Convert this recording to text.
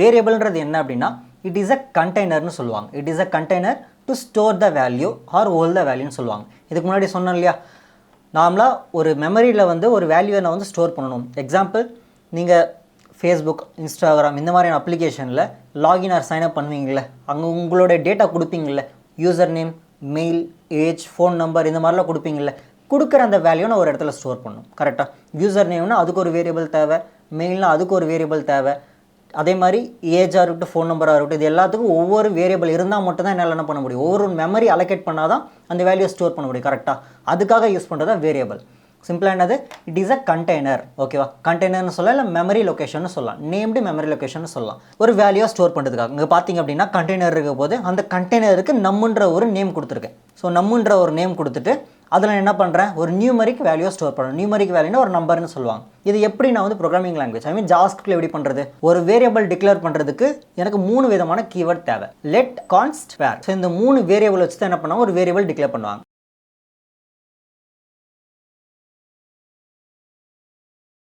வேரியபிள்ன்றது என்ன அப்படின்னா it is a கண்டெய்னர்னு சொல்லுவாங்க. It is a container to store the value or hold the வேல்யூன்னு சொல்லுவாங்க. இதுக்கு முன்னாடி சொன்னோம் இல்லையா, நார்மலாக ஒரு மெமரியில் வந்து ஒரு வேல்யூவை நான் வந்து ஸ்டோர் பண்ணணும். எக்ஸாம்பிள், நீங்கள் ஃபேஸ்புக், இன்ஸ்டாகிராம் இந்த மாதிரியான அப்ளிகேஷனில் லாகின் ஆர் சைன் அப் பண்ணுவீங்களே, அங்கே உங்களோட டேட்டா கொடுப்பீங்களே, user name, mail, age, phone number இந்த மாதிரிலாம் கொடுப்பீங்களே, கொடுக்குற அந்த வேல்யூ நான் ஒரு இடத்துல ஸ்டோர் பண்ணணும். கரெக்டாக யூசர் நேம்னா அதுக்கு ஒரு வேரியபிள் தேவை, மெயில்னால் அதுக்கு ஒரு வேரியபிள் தேவை, அதே மாதிரி ஏஜாக இருக்கட்டும், ஃபோன் நம்பராக இருக்கட்டும், இது எல்லாத்துக்கும் ஒவ்வொரு வேரியபிள் இருந்தால் மட்டும் தான் என்னால் என்ன பண்ண முடியும், ஒவ்வொரு மெமரி அலோகேட் பண்ணால் தான் அந்த வேல்யூ ஸ்டோர் பண்ண முடியும். கரெக்டாக அதுக்காக யூஸ் பண்ணுறது தான் வேரியபிள். சிம்பிளாக என்னது, இட் இஸ் அ கண்டெய்னர். ஓகேவா, கண்டெய்னர்னு சொல்லலாம், இல்லை மெமரி லொக்கேஷன் சொல்லலாம், நேம்டு மெமரி லொக்கேஷன் சொல்லலாம். ஒரு வேல்யூவை ஸ்டோர் பண்ணுறதுக்காக இங்கே பார்த்தீங்க அப்படின்னா கண்டெய்னர் இருக்க போது அந்த கண்டெய்னருக்கு நம்முன்ற ஒரு நேம் கொடுத்துருக்கேன். ஸோ நம்முன்ற ஒரு நேம் கொடுத்துட்டு அதில் என்ன பண்ணுறேன், ஒரு நியூமரிக் வேல்யூ ஸ்டோர் பண்ணுறேன். நியூமரிக் வேல்யூனா ஒரு நம்பர்னு சொல்லுவாங்க. இது எப்படி நான் வந்து ப்ரோக்ராமிங் லாங்குவேஜ் ஜாவாஸ்கிரிப்ட்ல எப்படி பண்ணுறது, ஒரு வேரியபிள் டிக்ளேர் பண்ணுறதுக்கு எனக்கு 3 விதமான கீவேர்ட் தேவை. லெட், கான்ஸ்ட், வேர். ஸோ இந்த 3 வேரியபிள் வச்சு தான் என்ன பண்ணுவாங்க, ஒரு வேரியபிள் டிக்ளேர் பண்ணுவாங்க.